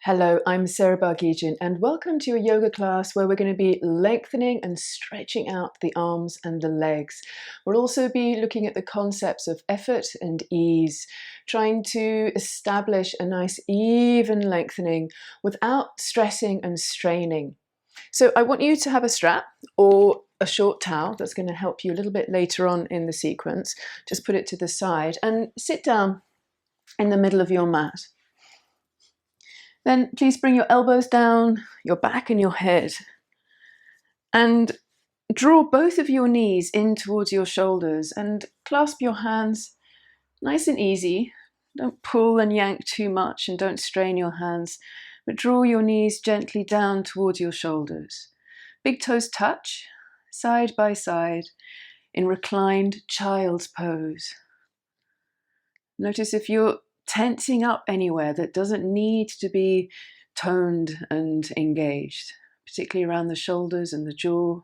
Hello, I'm Sarah Bargijan and welcome to a yoga class where we're going to be lengthening and stretching out the arms and the legs. We'll also be looking at the concepts of effort and ease, trying to establish a nice even lengthening without stressing and straining. So I want you to have a strap or a short towel that's going to help you a little bit later on in the sequence. Just put it to the side and sit down in the middle of your mat. Then please bring your elbows down, your back and your head, and draw both of your knees in towards your shoulders and clasp your hands nice and easy. Don't pull and yank too much and don't strain your hands, but draw your knees gently down towards your shoulders. Big toes touch, side by side, in reclined child's pose. Notice if you're tensing up anywhere that doesn't need to be toned and engaged, particularly around the shoulders and the jaw.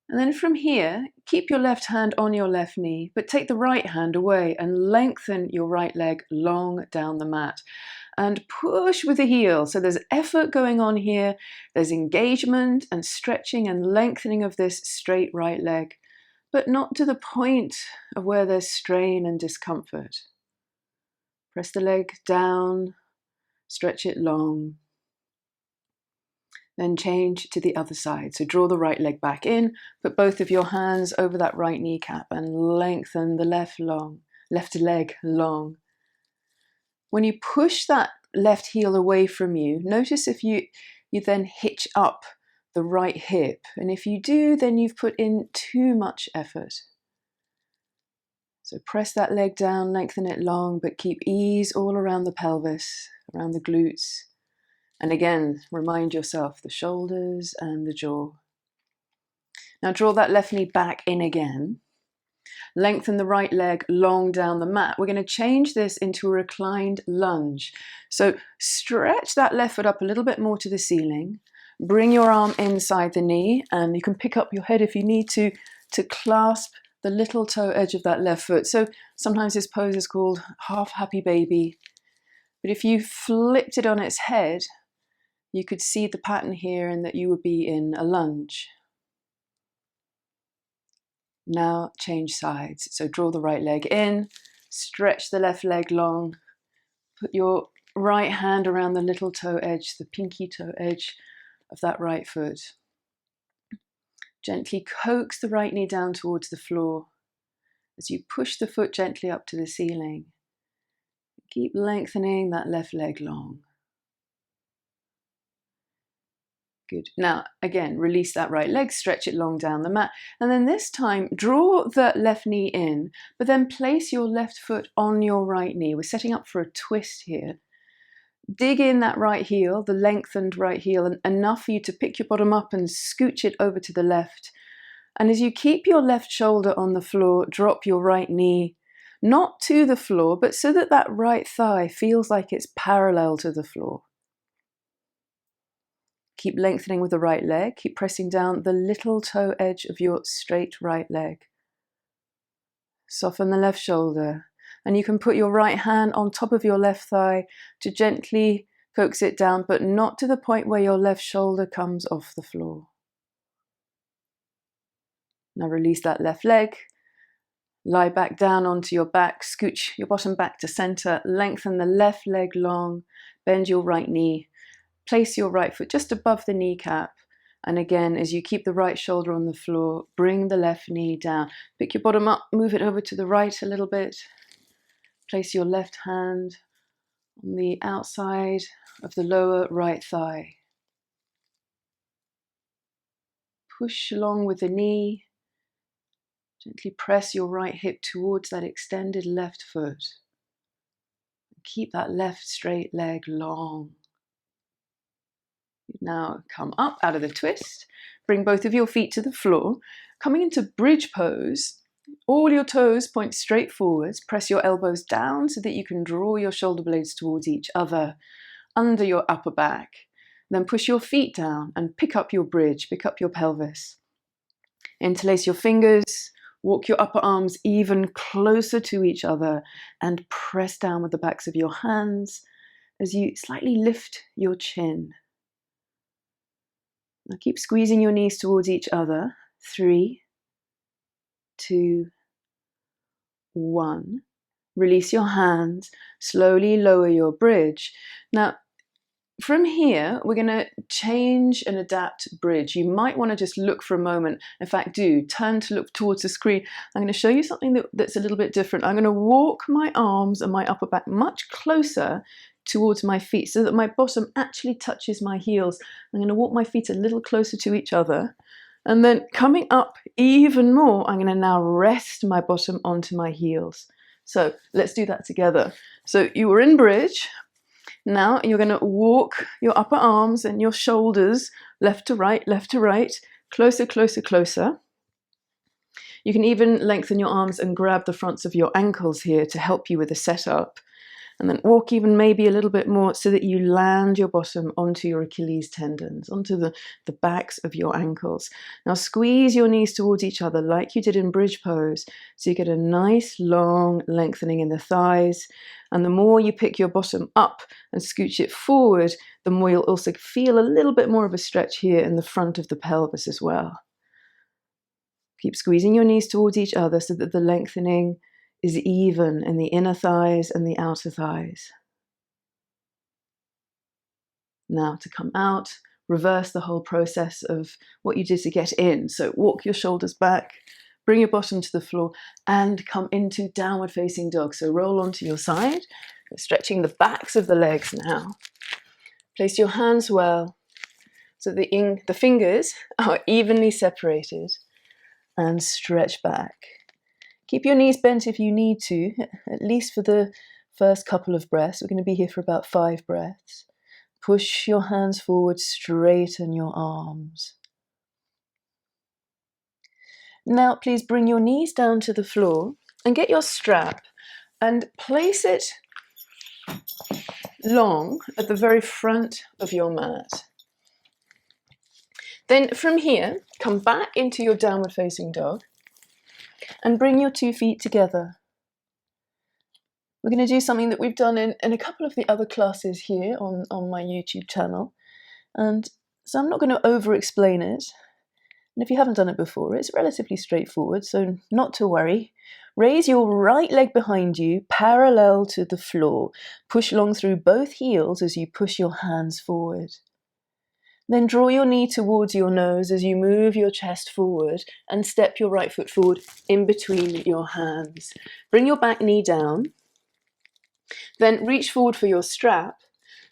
And then from here, keep your left hand on your left knee, but take the right hand away and lengthen your right leg long down the mat. And push with the heel. So there's effort going on here. There's engagement and stretching and lengthening of this straight right leg, but not to the point of where there's strain and discomfort. Press the leg down, stretch it long. Then change to the other side. So draw the right leg back in, put both of your hands over that right kneecap and lengthen the left leg long. When you push that left heel away from you, notice if you then hitch up the right hip. And if you do, then you've put in too much effort. So press that leg down, lengthen it long, but keep ease all around the pelvis, around the glutes. And again, remind yourself the shoulders and the jaw. Now draw that left knee back in again. Lengthen the right leg long down the mat. We're going to change this into a reclined lunge. So stretch that left foot up a little bit more to the ceiling. Bring your arm inside the knee, and you can pick up your head if you need to clasp the little toe edge of that left foot. So sometimes this pose is called half happy baby. But if you flipped it on its head, you could see the pattern here and that you would be in a lunge. Now change sides. So draw the right leg in, stretch the left leg long, put your right hand around the little toe edge, the pinky toe edge of that right foot. Gently coax the right knee down towards the floor as you push the foot gently up to the ceiling. Keep lengthening that left leg long. Good. Now, again, release that right leg, stretch it long down the mat. And then this time, draw the left knee in, but then place your left foot on your right knee. We're setting up for a twist here. Dig in that right heel, the lengthened right heel, and enough for you to pick your bottom up and scooch it over to the left. And as you keep your left shoulder on the floor, drop your right knee, not to the floor, but so that that right thigh feels like it's parallel to the floor. Keep lengthening with the right leg. Keep pressing down the little toe edge of your straight right leg. Soften the left shoulder. And you can put your right hand on top of your left thigh to gently coax it down, but not to the point where your left shoulder comes off the floor. Now release that left leg. Lie back down onto your back. Scooch your bottom back to center. Lengthen the left leg long. Bend your right knee. Place your right foot just above the kneecap. And again, as you keep the right shoulder on the floor, bring the left knee down. Pick your bottom up, move it over to the right a little bit. Place your left hand on the outside of the lower right thigh. Push along with the knee. Gently press your right hip towards that extended left foot. Keep that left straight leg long. Now come up out of the twist. Bring both of your feet to the floor. Coming into bridge pose. All your toes point straight forwards. Press your elbows down so that you can draw your shoulder blades towards each other under your upper back. Then push your feet down and pick up your bridge, pick up your pelvis. Interlace your fingers, walk your upper arms even closer to each other and press down with the backs of your hands as you slightly lift your chin. Now keep squeezing your knees towards each other. 3, 2, 1. Release your hands. Slowly lower your bridge. Now, from here, we're going to change and adapt bridge. You might want to just look for a moment. In fact, turn to look towards the screen. I'm going to show you something that's a little bit different. I'm going to walk my arms and my upper back much closer towards my feet so that my bottom actually touches my heels. I'm going to walk my feet a little closer to each other. And then coming up even more, I'm going to now rest my bottom onto my heels. So let's do that together. So you were in bridge. Now you're going to walk your upper arms and your shoulders left to right, closer, closer, closer. You can even lengthen your arms and grab the fronts of your ankles here to help you with the setup. And then walk even maybe a little bit more so that you land your bottom onto your Achilles tendons, onto the backs of your ankles. Now squeeze your knees towards each other like you did in bridge pose, so you get a nice long lengthening in the thighs. And the more you pick your bottom up and scooch it forward, the more you'll also feel a little bit more of a stretch here in the front of the pelvis as well. Keep squeezing your knees towards each other so that the lengthening is even in the inner thighs and the outer thighs. Now to come out, reverse the whole process of what you did to get in. So walk your shoulders back, bring your bottom to the floor, and come into downward facing dog. So roll onto your side, stretching the backs of the legs now. Place your hands well so the fingers are evenly separated, and stretch back. Keep your knees bent if you need to, at least for the first couple of breaths. We're going to be here for about 5 breaths. Push your hands forward, straighten your arms. Now please bring your knees down to the floor and get your strap and place it long at the very front of your mat. Then from here, come back into your downward facing dog and bring your 2 feet together. We're going to do something that we've done in a couple of the other classes here on my YouTube channel. And so I'm not going to over-explain it. And if you haven't done it before, it's relatively straightforward, so not to worry. Raise your right leg behind you, parallel to the floor. Push long through both heels as you push your hands forward. Then draw your knee towards your nose as you move your chest forward and step your right foot forward in between your hands. Bring your back knee down. Then reach forward for your strap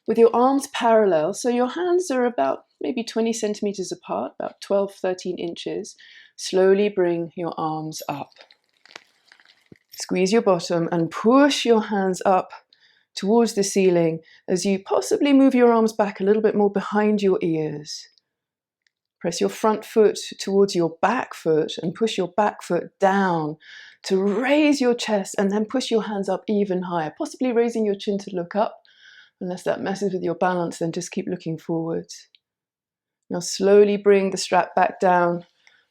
with your arms parallel. So your hands are about maybe 20 centimeters apart, about 12, 13 inches. Slowly bring your arms up. Squeeze your bottom and push your hands up towards the ceiling as you possibly move your arms back a little bit more behind your ears. Press your front foot towards your back foot and push your back foot down to raise your chest, and then push your hands up even higher, possibly raising your chin to look up. Unless that messes with your balance, then just keep looking forwards. Now slowly bring the strap back down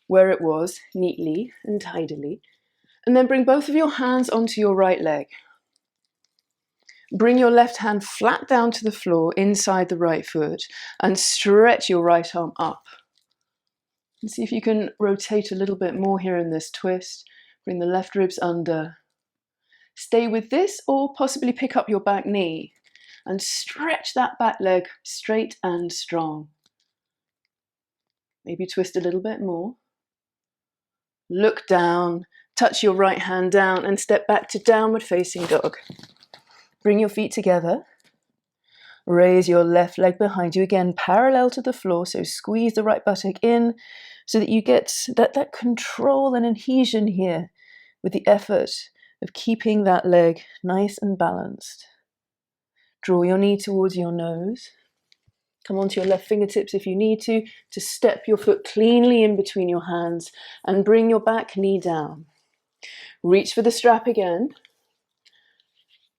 where it was, neatly and tidily, and then bring both of your hands onto your right leg. Bring your left hand flat down to the floor inside the right foot and stretch your right arm up. And see if you can rotate a little bit more here in this twist. Bring the left ribs under. Stay with this or possibly pick up your back knee and stretch that back leg straight and strong. Maybe twist a little bit more. Look down, touch your right hand down and step back to downward facing dog. Bring your feet together. Raise your left leg behind you, again parallel to the floor, so squeeze the right buttock in so that you get that control and adhesion here with the effort of keeping that leg nice and balanced. Draw your knee towards your nose. Come onto your left fingertips if you need to step your foot cleanly in between your hands and bring your back knee down. Reach for the strap again.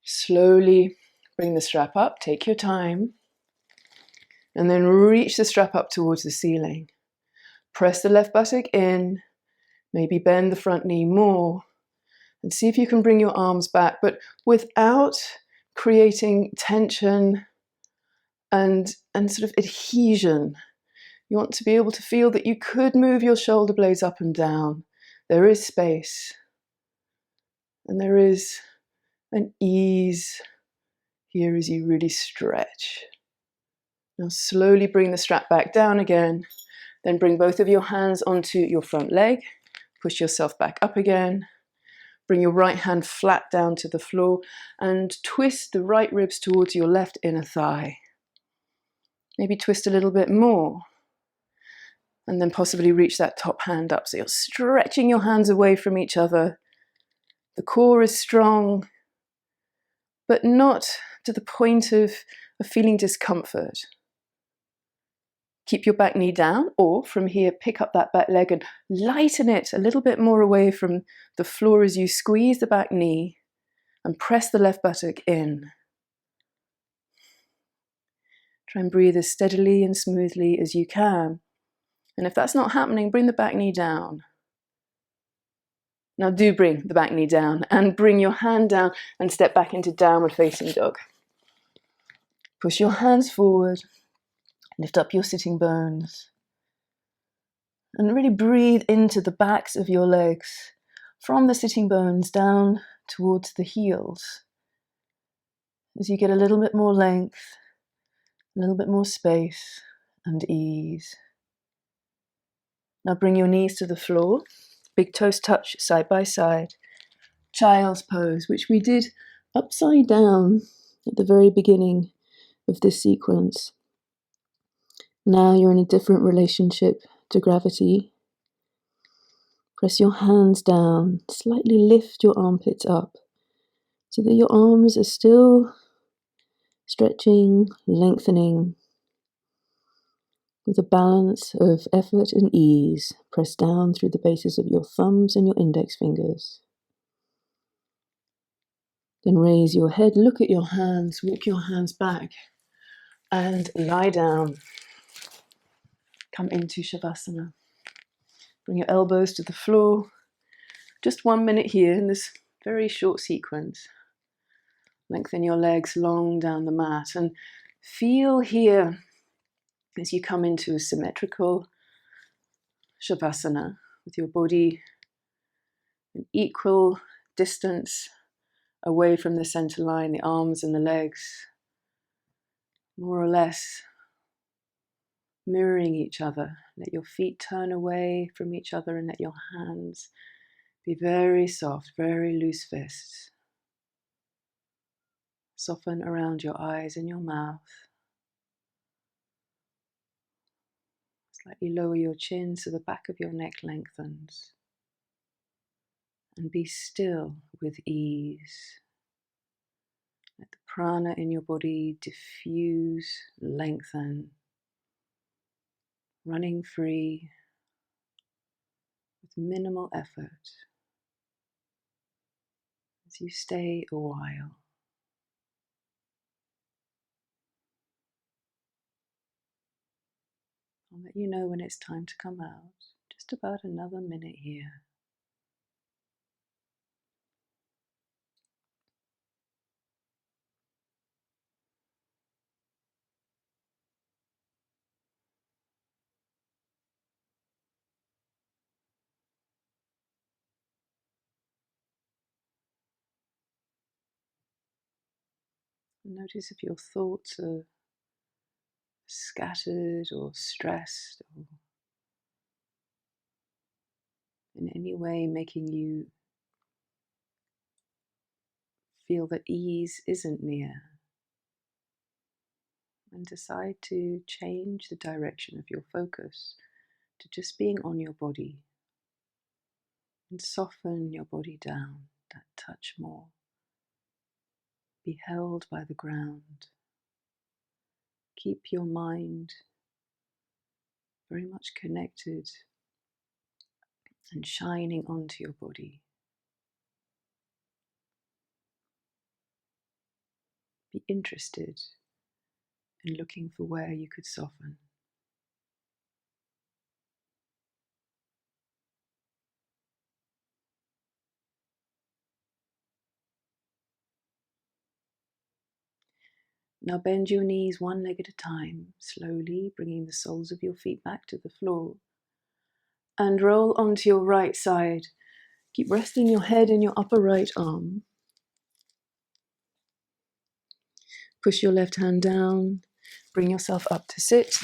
Slowly bring the strap up, take your time, and then reach the strap up towards the ceiling. Press the left buttock in, maybe bend the front knee more, and see if you can bring your arms back, but without creating tension and sort of adhesion. You want to be able to feel that you could move your shoulder blades up and down. There is space, and there is an ease here as you really stretch. Now slowly bring the strap back down again. Then bring both of your hands onto your front leg. Push yourself back up again. Bring your right hand flat down to the floor and twist the right ribs towards your left inner thigh. Maybe twist a little bit more. And then possibly reach that top hand up. So you're stretching your hands away from each other. The core is strong, but not to the point of feeling discomfort. Keep your back knee down, or from here, pick up that back leg and lighten it a little bit more away from the floor as you squeeze the back knee and press the left buttock in. Try and breathe as steadily and smoothly as you can. And if that's not happening, bring the back knee down. Now do bring the back knee down and bring your hand down and step back into downward facing dog. Push your hands forward, lift up your sitting bones, and really breathe into the backs of your legs from the sitting bones down towards the heels. As you get a little bit more length, a little bit more space and ease. Now bring your knees to the floor, big toes touch side by side. Child's pose, which we did upside down at the very beginning of this sequence. Now you're in a different relationship to gravity. Press your hands down, slightly lift your armpits up so that your arms are still stretching, lengthening, with a balance of effort and ease. Press down through the bases of your thumbs and your index fingers. Then raise your head, look at your hands, walk your hands back, and lie down. Come into Savasana. Bring your elbows to the floor. Just 1 minute here in this very short sequence. Lengthen your legs long down the mat and feel here as you come into a symmetrical Savasana with your body an equal distance away from the center line, the arms and the legs, more or less mirroring each other. Let your feet turn away from each other and let your hands be very soft, very loose fists. Soften around your eyes and your mouth. Slightly lower your chin so the back of your neck lengthens. And be still with ease. Let the prana in your body diffuse, lengthen, running free with minimal effort as you stay a while. I'll let you know when it's time to come out. Just about another minute here. Notice if your thoughts are scattered or stressed or in any way making you feel that ease isn't near. And decide to change the direction of your focus to just being on your body and soften your body down that touch more. Be held by the ground. Keep your mind very much connected and shining onto your body. Be interested in looking for where you could soften. Now bend your knees one leg at a time, slowly bringing the soles of your feet back to the floor. And roll onto your right side. Keep resting your head in your upper right arm. Push your left hand down. Bring yourself up to sit.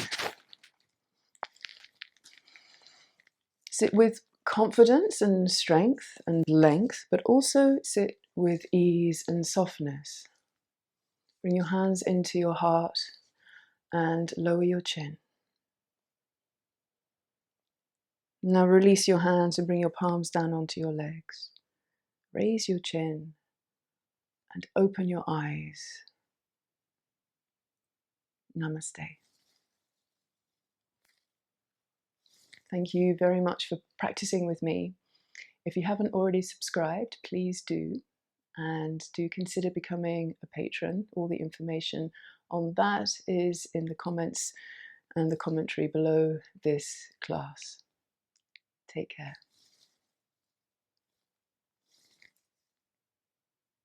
Sit with confidence and strength and length, but also sit with ease and softness. Bring your hands into your heart and lower your chin. Now release your hands and bring your palms down onto your legs. Raise your chin and open your eyes. Namaste. Thank you very much for practicing with me. If you haven't already subscribed, please do. And do consider becoming a patron. All the information on that is in the comments and the commentary below this class. Take care.